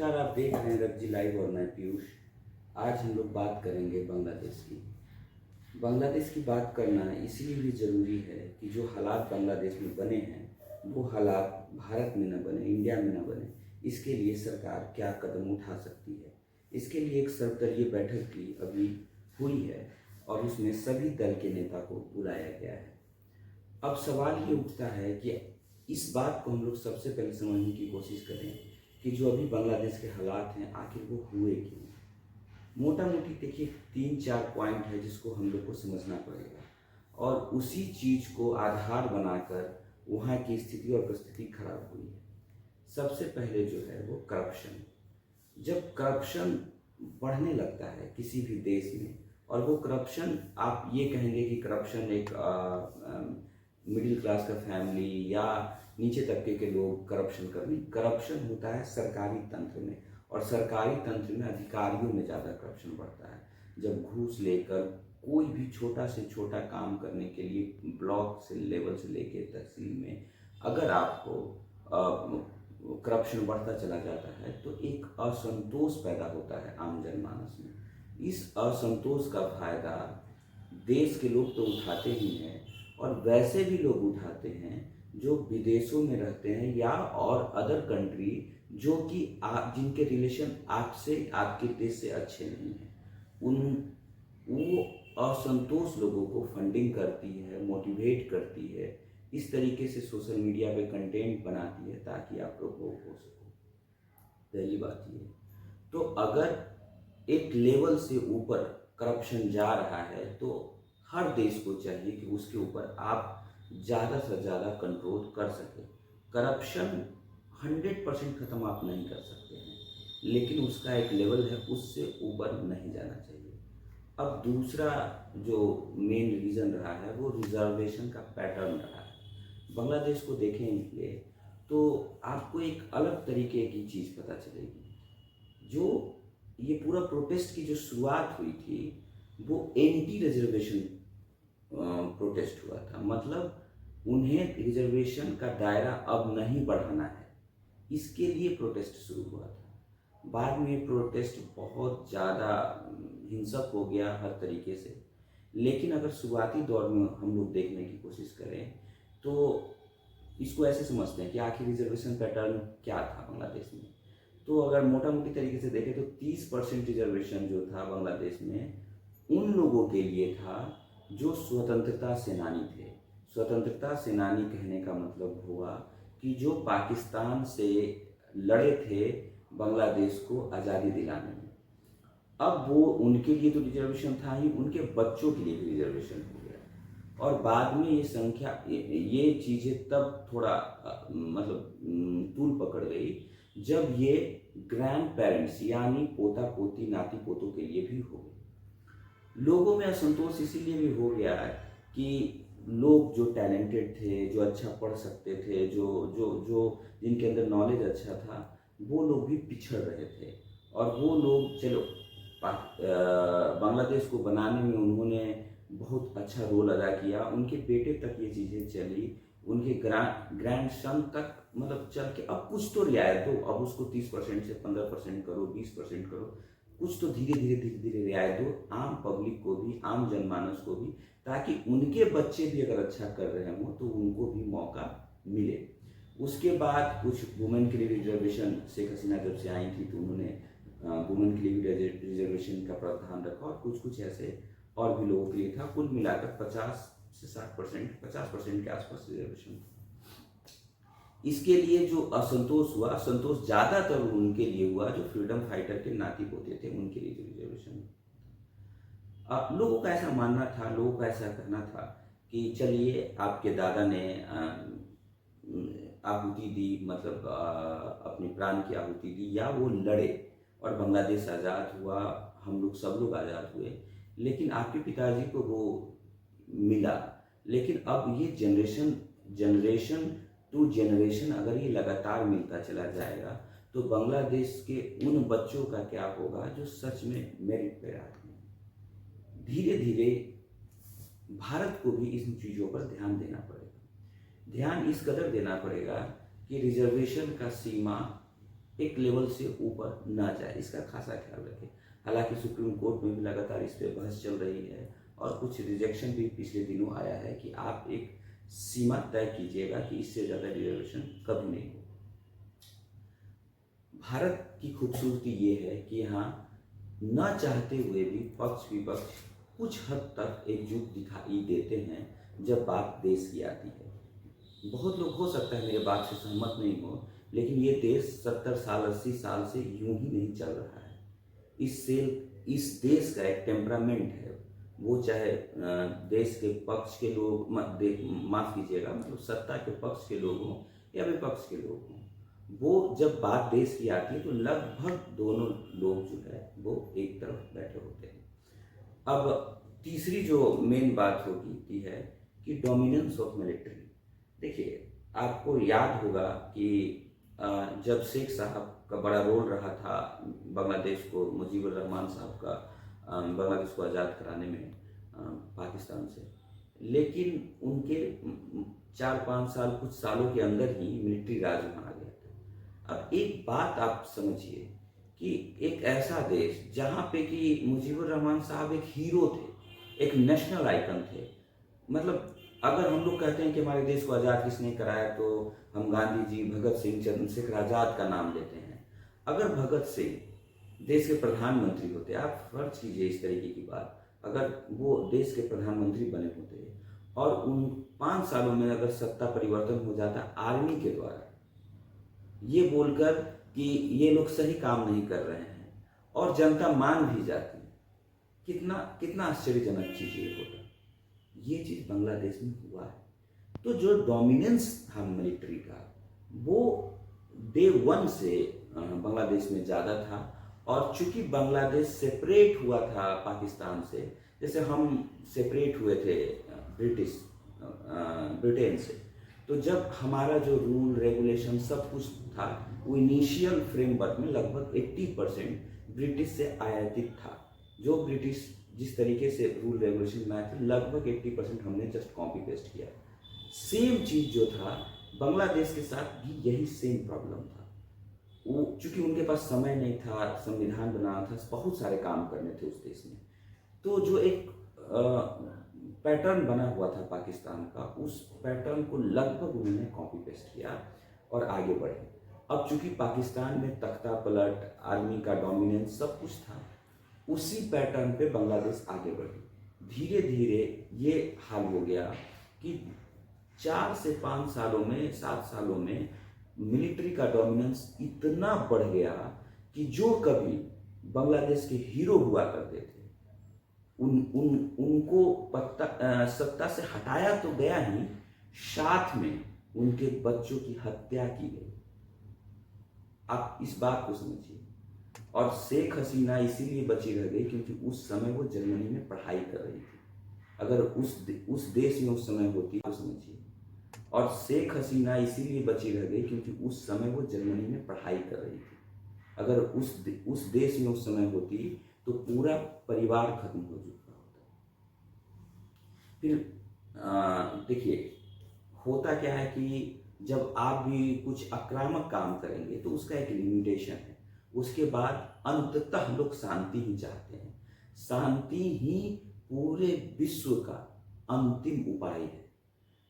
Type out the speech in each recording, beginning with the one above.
नमस्कार, आप देख रहे हैं रज्जी लाइव और मैं पीयूष। आज हम लोग बात करेंगे बांग्लादेश की। बांग्लादेश की बात करना इसलिए भी ज़रूरी है कि जो हालात बांग्लादेश में बने हैं वो हालात भारत में न बने, इंडिया में न बने। इसके लिए सरकार क्या कदम उठा सकती है, इसके लिए एक सर्वदलीय बैठक भी अभी हुई है और उसमें सभी दल के नेता को बुलाया गया है। अब सवाल ये उठता है कि इस बात को हम लोग सबसे पहले समझने की कोशिश करें कि जो अभी बांग्लादेश के हालात हैं आखिर वो हुए क्यों। मोटा मोटी देखिए 3-4 पॉइंट है जिसको हम लोग को समझना पड़ेगा और उसी चीज़ को आधार बनाकर वहाँ की स्थिति और परिस्थिति खराब हुई है। सबसे पहले जो है वो करप्शन। जब करप्शन बढ़ने लगता है किसी भी देश में, और वो करप्शन आप ये कहेंगे कि करप्शन एक मिडिल क्लास का फैमिली या नीचे तबके के लोग करप्शन कर रहे, करप्शन होता है सरकारी तंत्र में, और सरकारी तंत्र में अधिकारियों में ज़्यादा करप्शन बढ़ता है। जब घूस लेकर कोई भी छोटा से छोटा काम करने के लिए ब्लॉक से लेवल से लेकर तहसील में अगर आपको करप्शन बढ़ता चला जाता है तो एक असंतोष पैदा होता है आम जनमानस में। इस असंतोष का फायदा देश के लोग तो उठाते ही हैं, और वैसे भी लोग उठाते हैं जो विदेशों में रहते हैं या और अदर कंट्री जो कि जिनके रिलेशन आपसे, आपके देश से अच्छे नहीं हैं। वो असंतोष लोगों को फंडिंग करती है, मोटिवेट करती है, इस तरीके से सोशल मीडिया पे कंटेंट बनाती है ताकि आप प्रोवोक हो सको। पहली बात ये। तो अगर एक लेवल से ऊपर करप्शन जा रहा है तो हर देश को चाहिए कि उसके ऊपर आप ज़्यादा से ज़्यादा कंट्रोल कर सके। करप्शन 100% ख़त्म आप नहीं कर सकते हैं, लेकिन उसका एक लेवल है, उससे ऊपर नहीं जाना चाहिए। अब दूसरा जो मेन रीज़न रहा है वो रिजर्वेशन का पैटर्न रहा है। बांग्लादेश को देखेंगे तो आपको एक अलग तरीके की चीज़ पता चलेगी। जो ये पूरा प्रोटेस्ट की जो शुरुआत हुई थी वो एंटी रिजर्वेशन प्रोटेस्ट हुआ था। मतलब उन्हें रिजर्वेशन का दायरा अब नहीं बढ़ाना है, इसके लिए प्रोटेस्ट शुरू हुआ था। बाद में प्रोटेस्ट बहुत ज़्यादा हिंसक हो गया हर तरीके से, लेकिन अगर शुरुआती दौर में हम लोग देखने की कोशिश करें तो इसको ऐसे समझते हैं कि आखिर रिजर्वेशन पैटर्न क्या था बांग्लादेश में। तो अगर मोटा मोटी तरीके से देखें तो 30% रिजर्वेशन जो था बांग्लादेश में उन लोगों के लिए था जो स्वतंत्रता सेनानी थे। स्वतंत्रता सेनानी कहने का मतलब हुआ कि जो पाकिस्तान से लड़े थे बांग्लादेश को आज़ादी दिलाने में। अब वो उनके लिए तो रिजर्वेशन था ही, उनके बच्चों के लिए भी रिजर्वेशन हो गया। और बाद में ये संख्या, ये चीज़ें तब थोड़ा तूल पकड़ गई जब ये ग्रैंड पेरेंट्स यानी पोता पोती नाती पोतों के लिए भी हो गई। लोगों में असंतोष इसीलिए भी हो गया है कि लोग जो टैलेंटेड थे, जो अच्छा पढ़ सकते थे, जो जो जो जिनके अंदर नॉलेज अच्छा था, वो लोग भी पिछड़ रहे थे। और वो लोग चलो बांग्लादेश को बनाने में उन्होंने बहुत अच्छा रोल अदा किया, उनके बेटे तक ये चीज़ें चली, उनके ग्रैंड सन तक मतलब चल के अब कुछ तो रियायत दो, अब उसको 30% से 15% करो, 20% करो, कुछ तो धीरे धीरे रियायत दो आम पब्लिक को भी, आम जनमानस को भी, ताकि उनके बच्चे भी अगर अच्छा कर रहे हों तो उनको भी मौका मिले। उसके बाद कुछ वुमेन के लिए रिजर्वेशन, शेख हसीना जब से आई थी तो उन्होंने वुमेन के लिए भी रिजर्वेशन का प्रावधान रखा, और कुछ ऐसे और भी लोगों के लिए था। कुल मिलाकर 50 से 60%, 50% के आसपास रिजर्वेशन था। इसके लिए जो असंतोष हुआ, असंतोष ज़्यादातर उनके लिए हुआ जो फ्रीडम फाइटर के नाती पोते थे, उनके लिए जो रिजर्वेशन। लोगों का ऐसा मानना था, लोगों का ऐसा कहना था कि चलिए आपके दादा ने आहुति दी, मतलब अपने प्राण की आहुति दी, या वो लड़े और बांग्लादेश आज़ाद हुआ, हम लोग सब लोग आज़ाद हुए, लेकिन आपके पिताजी को वो मिला। लेकिन अब ये जनरेशन टू जनरेशन अगर ये लगातार मिलता चला जाएगा तो बांग्लादेश के उन बच्चों का क्या होगा जो सच में मेरिट पे आते हैं। धीरे धीरे भारत को भी इन चीज़ों पर ध्यान देना पड़ेगा। ध्यान इस कदर देना पड़ेगा कि रिजर्वेशन का सीमा एक लेवल से ऊपर ना जाए, इसका खासा ख्याल रखें। हालांकि सुप्रीम कोर्ट में भी लगातार इस पर बहस चल रही है और कुछ रिजेक्शन भी पिछले दिनों आया है कि आप एक सीमा तय कीजिएगा कि इससे ज़्यादा रिजर्वेशन कभी नहीं हो। भारत की खूबसूरती ये है कि यहाँ न चाहते हुए भी पक्ष विपक्ष कुछ हद तक एकजुट दिखाई देते हैं जब बात देश की आती है। बहुत लोग हो सकता है मेरे बात से सहमत नहीं हो, लेकिन ये देश 70 साल 80 साल से यूं ही नहीं चल रहा है। इस देश का एक टेम्परामेंट है, वो चाहे देश के पक्ष के लोग माफ़ कीजिएगा, मतलब सत्ता के पक्ष के लोग हों या विपक्ष के लोग हों, वो जब बात देश की आती है तो लगभग दोनों लोग जो है वो एक तरफ बैठे होते हैं। अब तीसरी जो मेन बात होती है कि डोमिनेंस ऑफ मिलिट्री। देखिए, आपको याद होगा कि जब शेख साहब का बड़ा रोल रहा था बांग्लादेश को, मुजीबुर रहमान साहब का बांग्लादेश को आज़ाद कराने में पाकिस्तान से, लेकिन उनके 4-5 साल कुछ सालों के अंदर ही मिलिट्री राज वहाँ आ गया था। अब एक बात आप समझिए कि एक ऐसा देश जहाँ पे कि मुजीबुर रहमान साहब एक हीरो थे, एक नेशनल आइकन थे, मतलब अगर हम लोग कहते हैं कि हमारे देश को आज़ाद किसने कराया तो हम गांधी जी, भगत सिंह, चंद्रशेखर आज़ाद का नाम लेते हैं। अगर भगत सिंह देश के प्रधानमंत्री होते, आप फर्ज कीजिए इस तरीके की बात, अगर वो देश के प्रधानमंत्री बने होते और उन 5 सालों में अगर सत्ता परिवर्तन हो जाता आर्मी के द्वारा, ये बोलकर कि ये लोग सही काम नहीं कर रहे हैं और जनता मान भी जाती, कितना कितना आश्चर्यजनक चीज़ ये होता। ये चीज़ बांग्लादेश में हुआ है। तो जो डोमिनेंस था मिलिट्री का, वो डे 1 से बांग्लादेश में ज़्यादा था। और चूंकि बांग्लादेश सेपरेट हुआ था पाकिस्तान से, जैसे हम सेपरेट हुए थे ब्रिटेन से, तो जब हमारा जो रूल रेगुलेशन सब कुछ था, वो इनिशियल फ्रेमवर्क में लगभग 80% ब्रिटिश से आयातित था। जो ब्रिटिश जिस तरीके से रूल रेगुलेशन बनाए थे, लगभग 80% हमने जस्ट कॉपी पेस्ट किया। सेम चीज़ जो था बांग्लादेश के साथ भी यही सेम प्रॉब्लम था। वो चूंकि उनके पास समय नहीं था, संविधान बनाना था, बहुत सारे काम करने थे उस देश में, तो जो एक पैटर्न बना हुआ था पाकिस्तान का, उस पैटर्न को लगभग उन्होंने कॉपी पेस्ट किया और आगे बढ़े। अब चूंकि पाकिस्तान में तख्ता पलट, आर्मी का डोमिनेंस सब कुछ था, उसी पैटर्न पे बांग्लादेश आगे बढ़ी। धीरे धीरे ये हाल हो गया कि 4 से 5 सालों में, 7 सालों में मिलिट्री का डोमिनेंस इतना बढ़ गया कि जो कभी बांग्लादेश के हीरो हुआ करते थे, उनको सत्ता से हटाया तो गया ही, साथ में उनके बच्चों की हत्या की गई। आप इस बात को समझिए। और शेख हसीना इसीलिए बची रह गई क्योंकि उस समय वो जर्मनी में पढ़ाई कर रही थी। अगर उस देश में उस समय होती तो समझिए। और शेख हसीना इसीलिए बची रह गई क्योंकि उस समय वो जर्मनी में पढ़ाई कर रही थी। अगर उस देश में उस समय होती तो पूरा परिवार खत्म हो चुका होता। फिर देखिए, होता क्या है कि जब आप भी कुछ आक्रामक काम करेंगे तो उसका एक लिमिटेशन है। उसके बाद अंततः लोग शांति ही चाहते हैं। शांति ही पूरे विश्व का अंतिम उपाय है।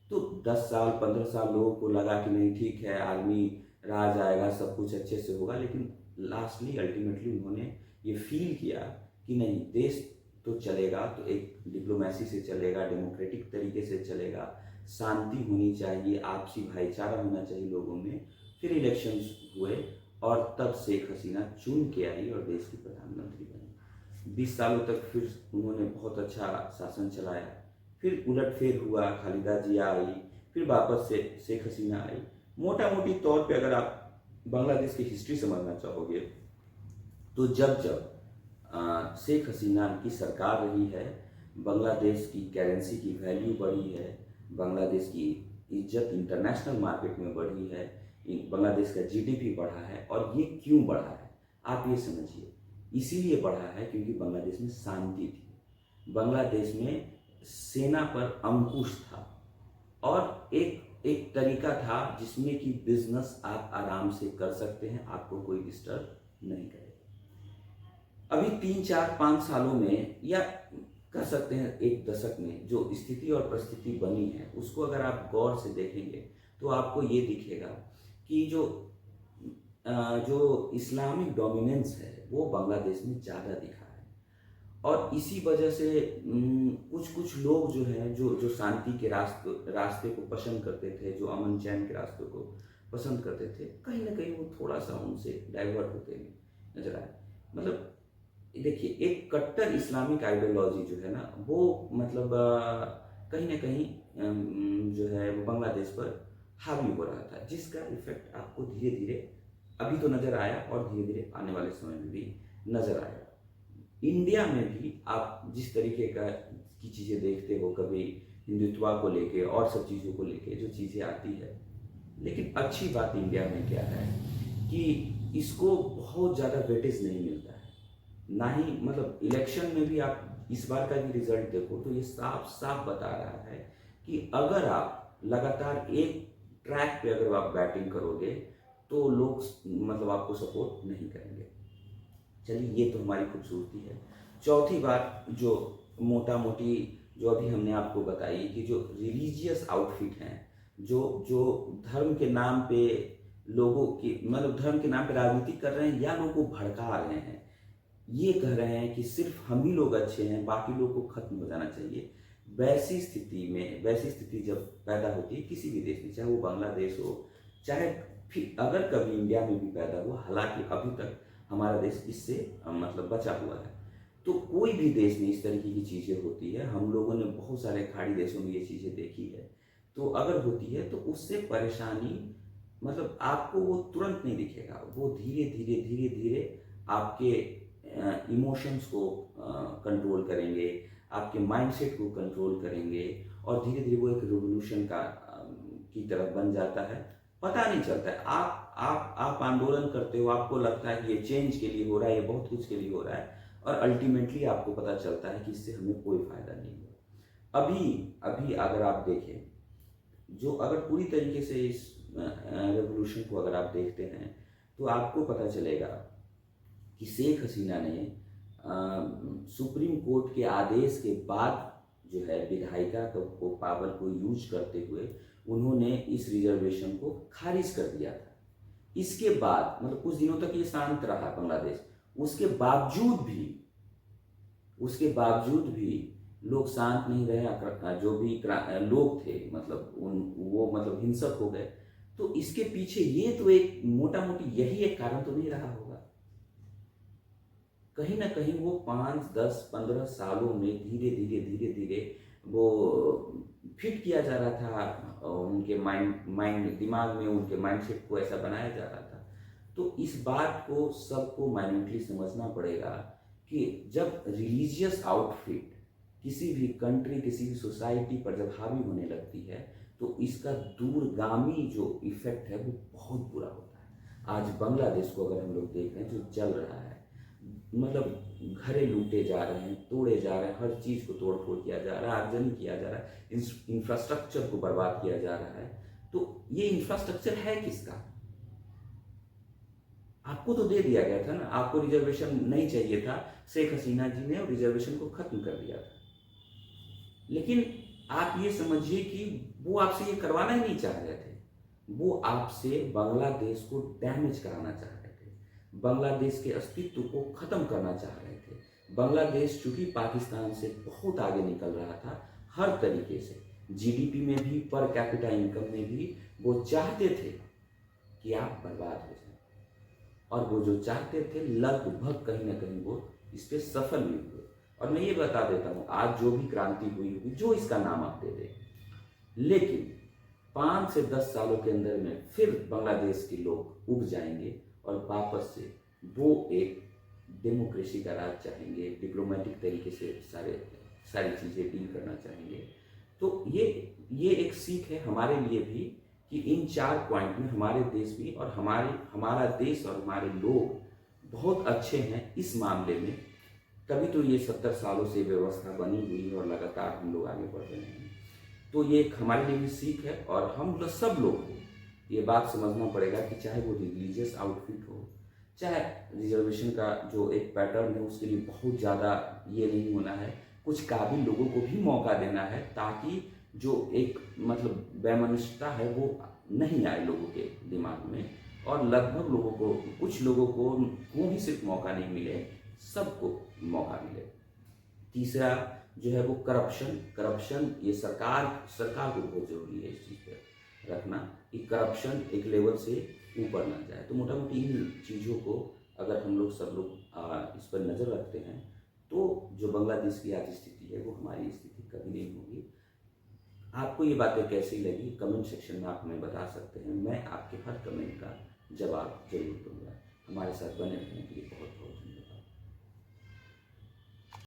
तो 10 साल 15 साल लोगों को लगा कि नहीं ठीक है, आर्मी राज आएगा, सब कुछ अच्छे से होगा, लेकिन लास्टली अल्टीमेटली उन्होंने ये फील किया कि नहीं, देश तो चलेगा तो एक डिप्लोमेसी से चलेगा, डेमोक्रेटिक तरीके से चलेगा, शांति होनी चाहिए, आपसी भाईचारा होना चाहिए लोगों में। फिर इलेक्शंस हुए और तब शेख हसीना चुन के आई और देश की प्रधानमंत्री बनी। 20 सालों तक फिर उन्होंने बहुत अच्छा शासन चलाया। फिर उलटफेर हुआ, खालिदा जिया आई, फिर वापस से शेख हसीना आई। मोटा मोटी तौर पे अगर आप बांग्लादेश की हिस्ट्री समझना चाहोगे तो जब शेख हसीना की सरकार रही है, बांग्लादेश की करेंसी की वैल्यू बढ़ी है, बांग्लादेश की इज्जत इंटरनेशनल मार्केट में बढ़ी है, बांग्लादेश का जीडीपी बढ़ा है। और ये क्यों बढ़ा है आप ये समझिए। इसीलिए बढ़ा है क्योंकि बांग्लादेश में शांति थी, बांग्लादेश में सेना पर अंकुश था और एक एक तरीका था जिसमें कि बिजनेस आप आराम से कर सकते हैं, आपको कोई डिस्टर्ब नहीं करेगा। अभी 3 4 5 सालों में, या कह सकते हैं 1 दशक में, जो स्थिति और परिस्थिति बनी है उसको अगर आप गौर से देखेंगे तो आपको ये दिखेगा कि जो इस्लामिक डोमिनेंस है वो बांग्लादेश में ज़्यादा दिखा है। और इसी वजह से कुछ कुछ लोग जो हैं, जो शांति के रास्ते को पसंद करते थे, जो अमन चैन के रास्ते को पसंद करते थे, कहीं ना कहीं वो थोड़ा सा उनसे डाइवर्ट होते नजर आए। मतलब देखिए, एक कट्टर इस्लामिक आइडियोलॉजी जो है ना, वो मतलब कहीं ना कहीं जो है वो बांग्लादेश पर हावी हो रहा था, जिसका इफेक्ट आपको धीरे धीरे अभी तो नज़र आया और धीरे धीरे आने वाले समय में भी नज़र आएगा। इंडिया में भी आप जिस तरीके की चीज़ें देखते हो, कभी हिंदुत्व को लेके और सब चीज़ों को लेके जो चीज़ें आती है, लेकिन अच्छी बात इंडिया में क्या है कि इसको बहुत ज़्यादा वेटेज नहीं मिलता है। ना ही मतलब इलेक्शन में भी आप इस बार का भी रिजल्ट देखो तो ये साफ साफ बता रहा है कि अगर आप लगातार एक ट्रैक पे अगर आप बैटिंग करोगे तो लोग मतलब आपको सपोर्ट नहीं करेंगे। चलिए, ये तो हमारी खूबसूरती है। चौथी बात जो मोटा मोटी जो अभी हमने आपको बताई कि जो रिलीजियस आउटफिट हैं, जो जो धर्म के नाम पे लोगों की मतलब धर्म के नाम पे राजनीति कर रहे हैं या लोगों को भड़का रहे हैं, ये कह रहे हैं कि सिर्फ हम ही लोग अच्छे हैं, बाकी लोग को खत्म हो जाना चाहिए। वैसी स्थिति जब पैदा होती है किसी भी देश में, चाहे वो बांग्लादेश हो, चाहे फिर अगर कभी इंडिया में भी पैदा हुआ, हालांकि अभी तक हमारा देश इससे मतलब बचा हुआ है, तो कोई भी देश में इस तरीके की चीज़ें होती है, हम लोगों ने बहुत सारे खाड़ी देशों में ये चीज़ें देखी है, तो अगर होती है तो उससे परेशानी मतलब आपको वो तुरंत नहीं दिखेगा, वो धीरे धीरे धीरे धीरे आपके इमोशंस को कंट्रोल करेंगे, आपके माइंडसेट को कंट्रोल करेंगे, और धीरे धीरे वो एक रिवोल्यूशन की तरफ बन जाता है। पता नहीं चलता है, आप आंदोलन करते हो, आपको लगता है कि ये चेंज के लिए हो रहा है, ये बहुत कुछ के लिए हो रहा है, और अल्टीमेटली आपको पता चलता है कि इससे हमें कोई फायदा नहीं हुआ। अभी अगर आप देखें, जो अगर पूरी तरीके से इस रेवोल्यूशन को अगर आप देखते हैं तो आपको पता चलेगा कि शेख हसीना ने सुप्रीम कोर्ट के आदेश के बाद जो है विधायिका को पावर को यूज करते हुए उन्होंने इस रिजर्वेशन को खारिज कर दिया था। इसके बाद मतलब कुछ दिनों तक ये शांत रहा बांग्लादेश, उसके बावजूद भी लोग शांत नहीं रहे, जो भी लोग थे मतलब वो मतलब हिंसक हो गए। तो इसके पीछे ये तो एक मोटा मोटी यही एक कारण तो नहीं रहा होगा। कहीं ना कहीं वो 5 10 15 सालों में धीरे धीरे वो फिट किया जा रहा था, उनके माइंड दिमाग में उनके माइंडसेट को ऐसा बनाया जा रहा था। तो इस बात को सबको माइन्यूटली समझना पड़ेगा कि जब रिलीजियस आउटफिट किसी भी कंट्री, किसी भी सोसाइटी पर जब हावी होने लगती है तो इसका दूरगामी जो इफेक्ट है वो बहुत बुरा होता है। आज बांग्लादेश को अगर हम लोग देख रहे हैं जो चल रहा है, मतलब घरे लूटे जा रहे हैं, तोड़े जा रहे हैं, हर चीज़ को तोड़ फोड़ किया जा रहा है, आगजनी किया जा रहा है, इंफ्रास्ट्रक्चर को बर्बाद किया जा रहा है। तो ये इंफ्रास्ट्रक्चर है किसका? आपको तो दे दिया गया था ना, आपको रिजर्वेशन नहीं चाहिए था, शेख हसीना जी ने रिजर्वेशन को खत्म कर दिया था। लेकिन आप ये समझिए कि वो आपसे ये करवाना ही नहीं चाह रहे थे, वो आपसे बांग्लादेश को डैमेज कराना चाह रहे थे, बांग्लादेश के अस्तित्व को खत्म करना चाह रहे थे। बांग्लादेश चूंकि पाकिस्तान से बहुत आगे निकल रहा था हर तरीके से, जीडीपी में भी, पर कैपिटा इनकम में भी, वो चाहते थे कि आप बर्बाद हो जाए, और वो जो चाहते थे लगभग कहीं ना कहीं वो इस पर सफल भी हुए। और मैं ये बता देता हूँ, आज जो भी क्रांति हुई होगी, जो इसका नाम आप दे दें, लेकिन 5 से 10 सालों के अंदर में फिर बांग्लादेश के लोग उग जाएंगे और वापस से वो एक डेमोक्रेसी का राज चाहेंगे, डिप्लोमेटिक तरीके से सारी चीज़ें डील करना चाहेंगे। तो ये एक सीख है हमारे लिए भी कि इन 4 पॉइंट में हमारे देश भी और हमारा देश और हमारे लोग बहुत अच्छे हैं इस मामले में। तभी तो ये 70 सालों से व्यवस्था बनी हुई है और लगातार हम लोग आगे बढ़ रहे हैं। तो ये एक हमारे लिए भी सीख है, और हम लोग सब लोग को ये बात समझना पड़ेगा कि चाहे वो रिलीजियस आउटफिट हो, चाहे रिजर्वेशन का जो एक पैटर्न है उसके लिए बहुत ज़्यादा ये नहीं होना है, कुछ काबिल लोगों को भी मौका देना है, ताकि जो एक मतलब वैमनस्यता है वो नहीं आए लोगों के दिमाग में, और लगभग लोगों को, कुछ लोगों को ही सिर्फ मौका नहीं मिले, सबको मौका मिले। तीसरा जो है वो करप्शन ये सरकार को बहुत जरूरी है इस चीज़ पर रखना कि करप्शन एक लेवल से ऊपर ना जाए। तो मोटा मोटी इन चीज़ों को अगर हम लोग सब लोग इस पर नज़र रखते हैं तो जो बांग्लादेश की आज स्थिति है वो हमारी स्थिति कभी नहीं होगी। आपको ये बातें कैसी लगी कमेंट सेक्शन में आप हमें बता सकते हैं, मैं आपके हर कमेंट का जवाब जरूर दूंगा। हमारे साथ बने रहने के लिए बहुत बहुत धन्यवाद।